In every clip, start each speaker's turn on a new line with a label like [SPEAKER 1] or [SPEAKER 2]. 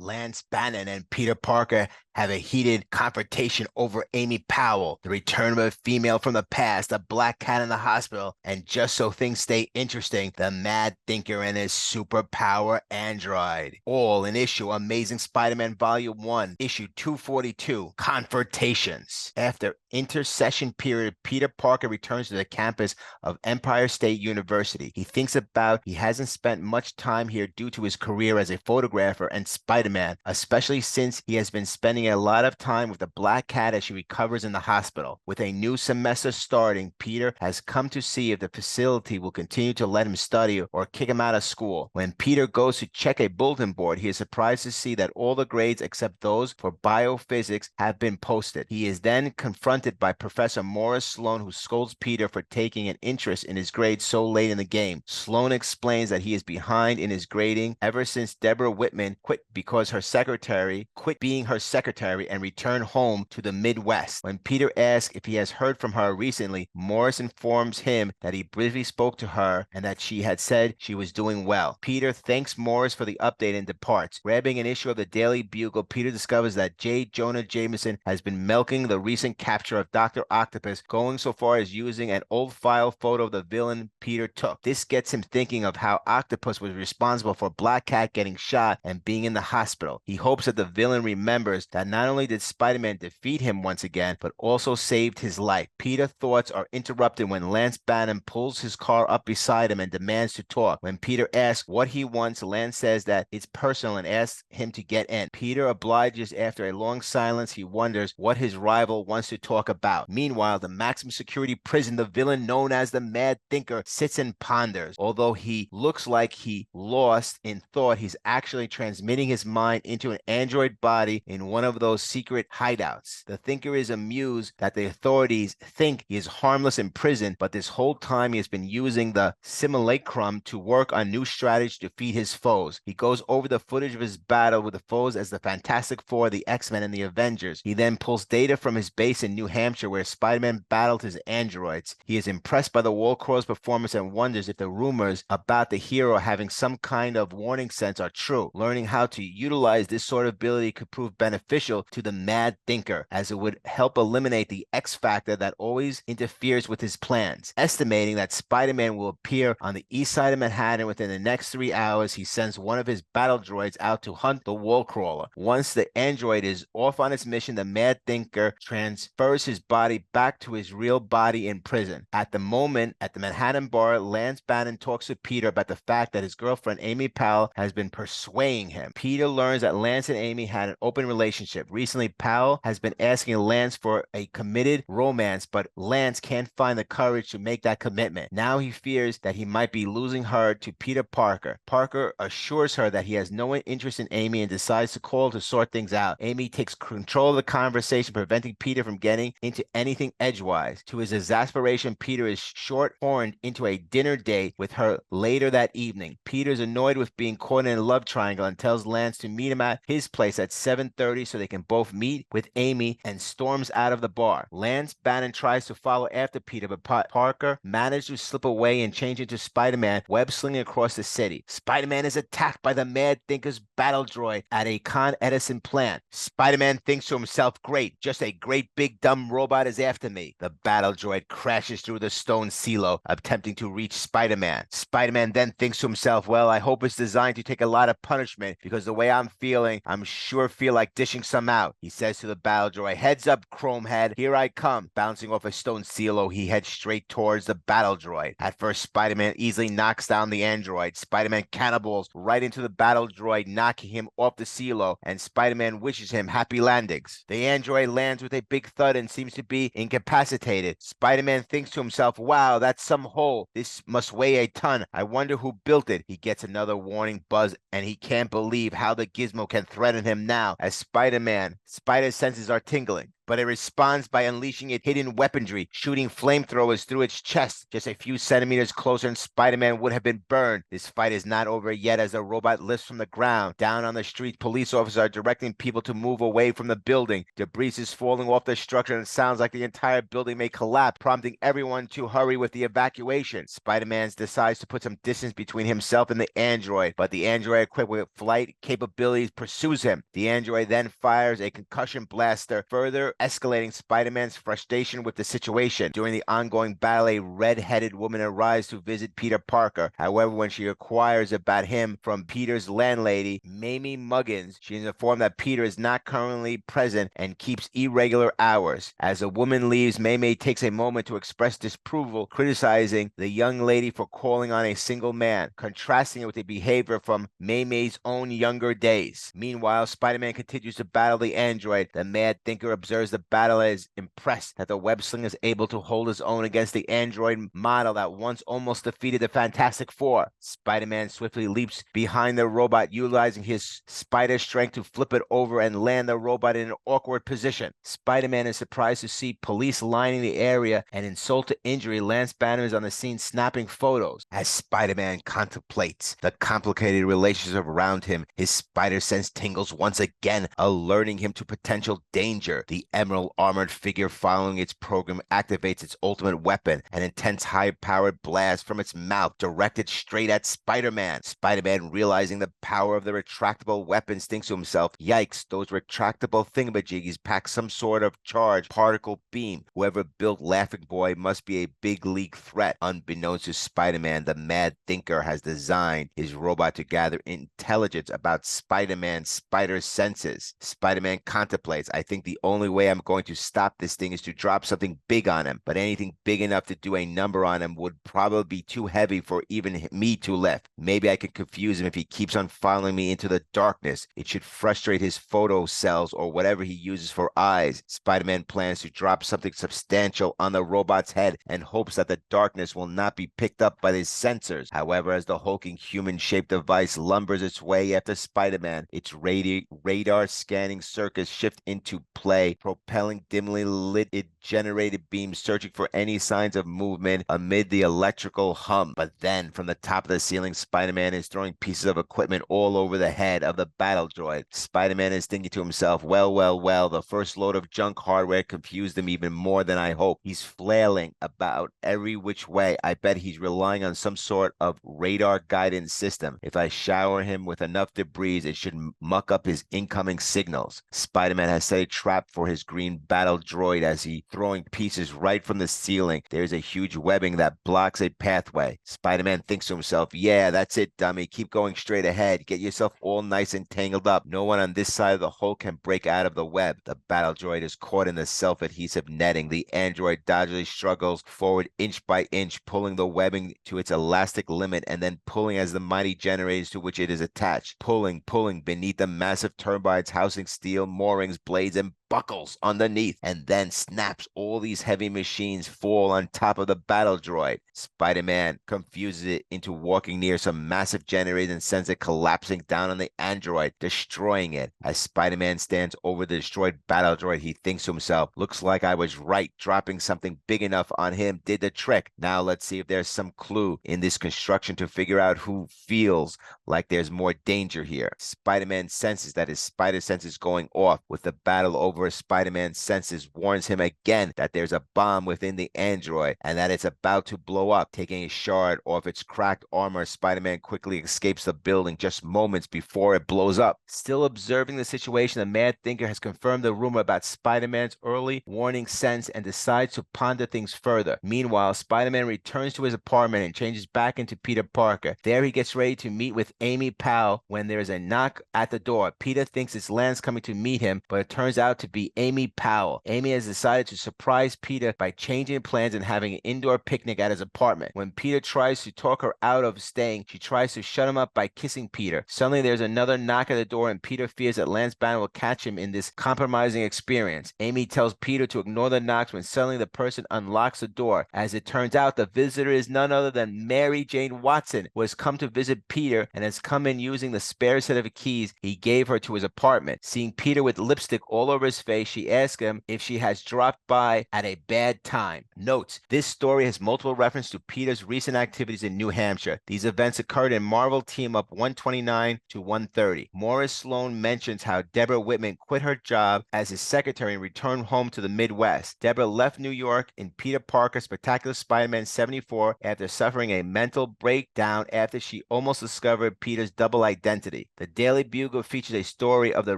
[SPEAKER 1] Lance Bannon and Peter Parker have a heated confrontation over Amy Powell, the return of a female from the past, a black cat in the hospital, and just so things stay interesting, the Mad Thinker and his superpower android. All in issue Amazing Spider-Man Volume 1, issue 242, Confrontations. After intercession period, Peter Parker returns to the campus of Empire State University. He thinks about he hasn't spent much time here due to his career as a photographer and Spider-Man, especially since he has been spending a lot of time with the Black Cat as she recovers in the hospital. With a new semester starting, Peter has come to see if the facility will continue to let him study or kick him out of school. When Peter goes to check a bulletin board, he is surprised to see that all the grades except those for biophysics have been posted. He is then confronted by Professor Morris Sloan, who scolds Peter for taking an interest in his grades so late in the game. Sloan explains that he is behind in his grading ever since Deborah Whitman quit being her secretary and returned home to the Midwest. When Peter asks if he has heard from her recently, Morris informs him that he briefly spoke to her and that she had said she was doing well. Peter thanks Morris for the update and departs. Grabbing an issue of the Daily Bugle, Peter discovers that J. Jonah Jameson has been milking the recent capture of Dr. Octopus, going so far as using an old file photo of the villain Peter took. This gets him thinking of how Octopus was responsible for Black Cat getting shot and being in the hospital. He hopes that the villain remembers that not only did Spider-Man defeat him once again, but also saved his life. Peter's thoughts are interrupted when Lance Bannon pulls his car up beside him and demands to talk. When Peter asks what he wants, Lance says that it's personal and asks him to get in. Peter obliges. After a long silence, he wonders what his rival wants to talk about. Meanwhile, the maximum security prison, the villain known as the Mad Thinker sits and ponders. Although he looks like he lost in thought, he's actually transmitting his mind into an android body in one of those secret hideouts. The Thinker is amused that the authorities think he is harmless in prison, but this whole time he has been using the simulacrum to work on new strategies to defeat his foes. He goes over the footage of his battle with the foes as the Fantastic Four, the X-Men, and the Avengers. He then pulls data from his base in New Hampshire where Spider-Man battled his androids. He is impressed by the Wallcrawler's performance and wonders if the rumors about the hero having some kind of warning sense are true. Learning how to utilize this sort of ability could prove beneficial to the Mad Thinker, as it would help eliminate the X factor that always interferes with his plans. Estimating that Spider-Man will appear on the east side of Manhattan within the next 3 hours, he sends one of his battle droids out to hunt the Wallcrawler. Once the android is off on its mission, the Mad Thinker transfers his body back to his real body in prison. At the moment, at the Manhattan bar, Lance Bannon talks to Peter about the fact that his girlfriend Amy Powell has been persuading him. Peter learns that Lance and Amy had an open relationship. Recently, Powell has been asking Lance for a committed romance, but Lance can't find the courage to make that commitment. Now he fears that he might be losing her to Peter Parker. Parker assures her that he has no interest in Amy and decides to call to sort things out. Amy takes control of the conversation, preventing Peter from getting into anything edgewise. To his exasperation, Peter is short-horned into a dinner date with her later that evening. Peter's annoyed with being caught in a love triangle and tells Lance to meet him at his place at 7:30 so they can both meet with Amy, and storms out of the bar. Lance Bannon tries to follow after Peter, but Parker managed to slip away and change into Spider-Man, web-slinging across the city. Spider-Man is attacked by the Mad Thinker's Battledroid at a Con Edison plant. Spider-Man thinks to himself, great, just a great big dumb robot is after me. The Battledroid crashes through the stone silo, attempting to reach Spider-Man. Spider-Man then thinks to himself, well, I hope it's designed to take a lot of punishment, because the way I'm feeling, I'm sure feel like dishing some out. He says to the Battledroid, heads up, Chromehead, here I come. Bouncing off a stone silo, he heads straight towards the Battledroid. At first, Spider-Man easily knocks down the android. Spider-Man cannonballs right into the Battledroid, knocking him off the silo, and Spider-Man wishes him happy landings. The android lands with a big thud and seems to be incapacitated. Spider-Man thinks to himself, wow, that's some hole. This must weigh a ton. I wonder who built it. He gets another warning buzz, and he can't believe how the gizmo can threaten him now. As Spider-Spider's senses are tingling. but it responds by unleashing its hidden weaponry, shooting flamethrowers through its chest. Just a few centimeters closer and Spider-Man would have been burned. This fight is not over yet as the robot lifts from the ground. Down on the street, police officers are directing people to move away from the building. Debris is falling off the structure and it sounds like the entire building may collapse, prompting everyone to hurry with the evacuation. Spider-Man decides to put some distance between himself and the android, but the android equipped with flight capabilities pursues him. The android then fires a concussion blaster, further escalating Spider-Man's frustration with the situation. During the ongoing battle, a red-headed woman arrives to visit Peter Parker. However, when she inquires about him from Peter's landlady, Mamie Muggins, she is informed that Peter is not currently present and keeps irregular hours. As the woman leaves, Mamie takes a moment to express disapproval, criticizing the young lady for calling on a single man, contrasting it with the behavior from Mamie's own younger days. Meanwhile, Spider-Man continues to battle the android. The Mad Thinker observes the battle and is impressed that the web-slinger is able to hold his own against the android model that once almost defeated the Fantastic Four. Spider-Man swiftly leaps behind the robot, utilizing his spider strength to flip it over and land the robot in an awkward position. Spider-Man is surprised to see police lining the area, and insult to injury, Lance Banner is on the scene snapping photos. As Spider-Man contemplates the complicated relationship around him, his spider sense tingles once again, alerting him to potential danger. The emerald armored figure following its program activates its ultimate weapon, an intense high-powered blast from its mouth directed straight at Spider-Man. Spider-Man, realizing the power of the retractable weapons, thinks to himself, yikes, those retractable thingamajiggies pack some sort of charged particle beam. Whoever built Laughing Boy must be a big league threat. Unbeknownst to Spider-Man, the Mad Thinker has designed his robot to gather intelligence about Spider-Man's spider senses. Spider-Man contemplates, I think the only way I'm going to stop this thing is to drop something big on him, but anything big enough to do a number on him would probably be too heavy for even me to lift. Maybe I could confuse him if he keeps on following me into the darkness. It should frustrate his photo cells or whatever he uses for eyes. Spider-Man plans to drop something substantial on the robot's head and hopes that the darkness will not be picked up by his sensors. However, as the hulking human-shaped device lumbers its way after Spider-Man, its radar scanning circuits shift into play, propelling dimly lit generated beams searching for any signs of movement amid the electrical hum. But then, from the top of the ceiling, Spider-Man is throwing pieces of equipment all over the head of the Battledroid. Spider-Man is thinking to himself, well, the first load of junk hardware confused him even more than I hoped. He's flailing about every which way. I bet he's relying on some sort of radar guidance system. If I shower him with enough debris, it should muck up his incoming signals. Spider-Man has set a trap for his green Battledroid as he throwing pieces right from the ceiling. There's a huge webbing that blocks a pathway. Spider-Man thinks to himself, yeah, that's it, dummy. Keep going straight ahead. Get yourself all nice and tangled up. No one on this side of the hole can break out of the web. The Battledroid is caught in the self-adhesive netting. The android dodgily struggles forward inch by inch, pulling the webbing to its elastic limit and then pulling as the mighty generators to which it is attached. Pulling beneath the massive turbines housing steel moorings, blades, and buckles underneath, and then snaps. All these heavy machines fall on top of the Battledroid. Spider-Man confuses it into walking near some massive generators and sends it collapsing down on the android, destroying it. As Spider-Man stands over the destroyed Battledroid, he thinks to himself, looks like I was right. Dropping something big enough on him did the trick. Now let's see if there's some clue in this construction to figure out who feels like there's more danger here. Spider-Man senses that his spider sense is going off. With the battle over, Spider-Man's senses warns him again that there's a bomb within the android and that it's about to blow up. Taking a shard off its cracked armor, Spider-Man quickly escapes the building just moments before it blows up. Still observing the situation, the Mad Thinker has confirmed the rumor about Spider-Man's early warning sense and decides to ponder things further. Meanwhile, Spider-Man returns to his apartment and changes back into Peter Parker. There he gets ready to meet with Amy Powell when there is a knock at the door. Peter thinks it's Lance coming to meet him, but it turns out to be Amy Powell. Amy has decided to surprise Peter by changing plans and having an indoor picnic at his apartment. When Peter tries to talk her out of staying, she tries to shut him up by kissing Peter. Suddenly, there's another knock at the door, and Peter fears that Lance Banner will catch him in this compromising experience. Amy tells Peter to ignore the knocks when suddenly the person unlocks the door. As it turns out, the visitor is none other than Mary Jane Watson, who has come to visit Peter and has come in using the spare set of keys he gave her to his apartment. Seeing Peter with lipstick all over his his face, she asks him if she has dropped by at a bad time. Notes: this story has multiple references to Peter's recent activities in New Hampshire. These events occurred in Marvel Team Up 129 to 130. Morris Sloan mentions how Deborah Whitman quit her job as his secretary and returned home to the Midwest. Deborah left New York in Peter Parker's Spectacular Spider-Man 74 after suffering a mental breakdown after she almost discovered Peter's double identity. The Daily Bugle features a story of the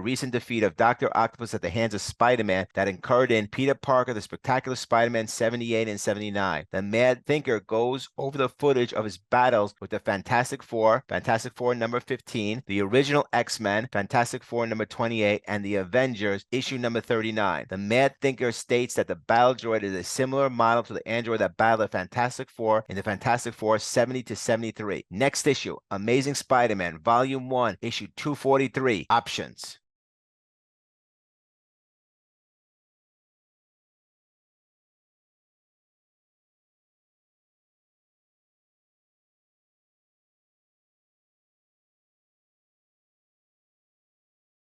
[SPEAKER 1] recent defeat of Dr. Octopus at the hands of Spider-Man that occurred in Peter Parker, the Spectacular Spider-Man 78 and 79. The Mad Thinker goes over the footage of his battles with the Fantastic Four number 15, the original X-Men, Fantastic Four number 28, and the Avengers, issue number 39. The Mad Thinker states that the Battledroid is a similar model to the android that battled the Fantastic Four in the Fantastic Four 70 to 73. Next issue, Amazing Spider-Man, Volume 1, issue 243, Options.